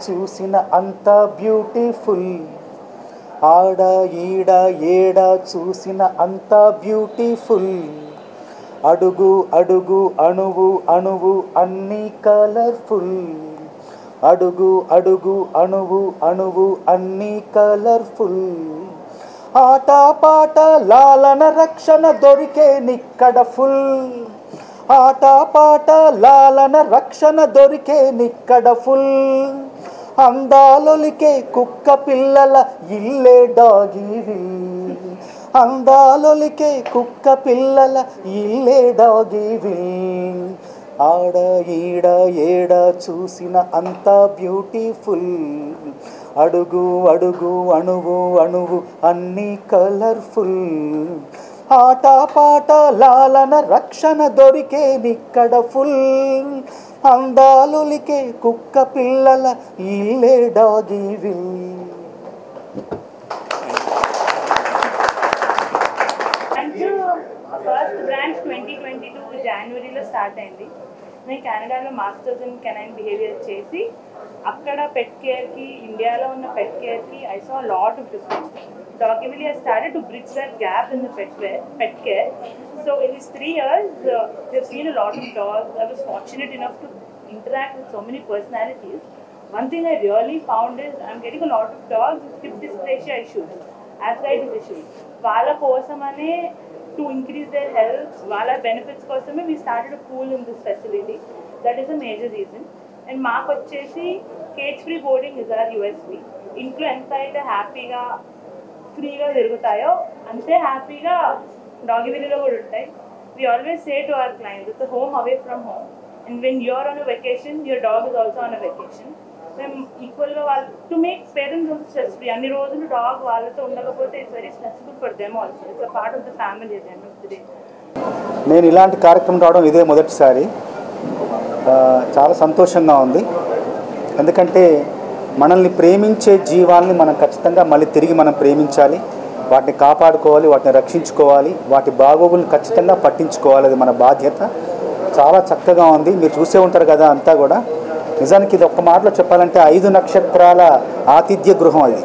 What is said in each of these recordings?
చూసిన అంత బ్యూటిఫుల్, ఆడ ఈడ ఏడ చూసిన అంత బ్యూటిఫుల్, అడుగు అడుగు అణువు అణువు అన్నీ కలర్ఫుల్, అడుగు అడుగు అణువు అణువు అన్నీ కలర్ఫుల్, ఆట పాట లాలన రక్షణ దొరికే నిక్కడ ఫుల్, ఆట పాట లాలన రక్షణ దొరికే నిక్కడ ఫుల్, అందాలొలికే కుక్క పిల్లల ఇల్లే డాగీవిల్, అందాలొలికే కుక్క పిల్లల ఇల్లే డాగీవిల్, ఆడ ఈడ ఏడ చూసిన అంత బ్యూటిఫుల్, అడుగు అడుగు అణువు అణువు అన్నీ కలర్ఫుల్, ఆట పాట లాలన రక్షణ దొరికే నిక్కడ ఫుల్, అందాలొలికే కుక్క పిల్లల ఇల్లే డాగీవిల్. ఫస్ట్ బ్రాంచ్ 2022 జనవరిలో స్టార్ట్ అయింది. నేను కెనడాలో మాస్టర్స్ ఇన్ కెనైన్ బిహేవియర్ చేసి అక్కడ పెట్ కేర్కి, ఇండియాలో ఉన్న పెట్ కేర్కి I saw lot of difference. Dogiville has started to bridge that gap in the pet care. So in these 3 years, they've seen a lot of dogs. I was fortunate enough to interact with so many personalities. One thing I really found is I'm getting a lot of dogs with hip dysplasia issues, arthritis issues. Vala kosamane to increase their health, vala benefits kosame we started a pool in this facility. That is a major reason. And maaku vachesi cage free boarding is our USP. Intlo enta aithe happy ga ఫ్రీగా తిరుగుతాయో అంతే హ్యాపీగా డాగివిల్లీలో కూడా ఉంటాయి. We always say to our clients it's home away from home, and when you're on a vacation your dog is also on a vacation. మేము ఈక్వల్గా వాళ్ళు to make parents also stress free. అన్ని రోజులు డాగ్ వాళ్ళతో ఉండకపోతే it's very stressful for them also. It's a part of the family at the end of the day. నేను ఇలాంటి కార్యక్రమం రావడం ఇదే మొదటిసారి. చాలా సంతోషంగా ఉంది. ఎందుకంటే మనల్ని ప్రేమించే జీవాల్ని మనం ఖచ్చితంగా మళ్ళీ తిరిగి మనం ప్రేమించాలి, వాటిని కాపాడుకోవాలి, వాటిని రక్షించుకోవాలి, వాటి బాగోగులను ఖచ్చితంగా పట్టించుకోవాలి. అది మన బాధ్యత. చాలా చక్కగా ఉంది. మీరు చూసే ఉంటారు కదా అంతా కూడా. నిజానికి ఇది ఒక్క మాటలో చెప్పాలంటే 5 నక్షత్రాల ఆతిథ్య గృహం అది.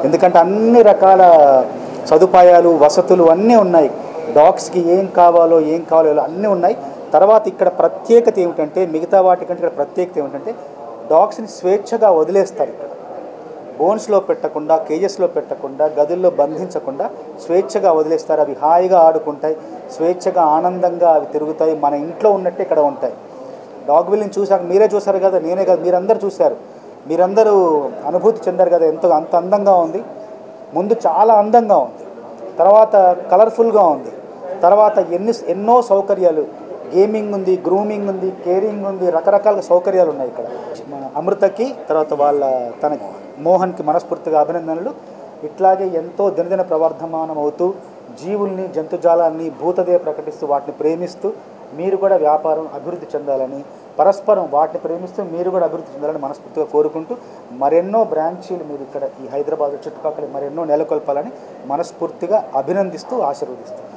ఎందుకంటే అన్ని రకాల సదుపాయాలు, వసతులు అన్నీ ఉన్నాయి. డాగ్స్కి ఏం కావాలో అన్నీ ఉన్నాయి. తర్వాత ఇక్కడ ప్రత్యేకత ఏమిటంటే, మిగతా వాటికంటే ఇక్కడ ప్రత్యేకత ఏమిటంటే డాగ్స్ని స్వేచ్ఛగా వదిలేస్తారు. ఇక్కడ బోన్స్లో పెట్టకుండా, కేజెస్లో పెట్టకుండా, గదుల్లో బంధించకుండా స్వేచ్ఛగా వదిలేస్తారు. అవి హాయిగా ఆడుకుంటాయి, స్వేచ్ఛగా ఆనందంగా అవి తిరుగుతాయి. మన ఇంట్లో ఉన్నట్టే ఇక్కడ ఉంటాయి. డాగ్విల్ని చూసాక మీరే చూసారు కదా, నేనే కదా, మీరందరూ చూశారు, మీరందరూ అనుభూతి చెందారు కదా. అంత అందంగా ఉంది. ముందు చాలా అందంగా ఉంది, తర్వాత కలర్ఫుల్గా ఉంది, తర్వాత ఎన్నో సౌకర్యాలు, గేమింగ్ ఉంది, గ్రూమింగ్ ఉంది, కేరింగ్ ఉంది, రకరకాల సౌకర్యాలు ఉన్నాయి ఇక్కడ. అమృతకి తర్వాత తన మోహన్కి మనస్ఫూర్తిగా అభినందనలు. ఇట్లాగే ఎంతో దినదిన ప్రవర్ధమానం అవుతూ జీవుల్ని, జంతుజాలాన్ని భూతదే ప్రకటిస్తూ వాటిని ప్రేమిస్తూ మీరు కూడా వ్యాపారం అభివృద్ధి చెందాలని, పరస్పరం వాటిని ప్రేమిస్తూ మీరు కూడా అభివృద్ధి చెందాలని మనస్ఫూర్తిగా కోరుకుంటూ మరెన్నో బ్రాంచీలు మీరు ఇక్కడ ఈ హైదరాబాద్ చుట్టుపక్కల మరెన్నో నెలకొల్పాలని మనస్ఫూర్తిగా అభినందిస్తూ ఆశీర్వదిస్తున్నాను.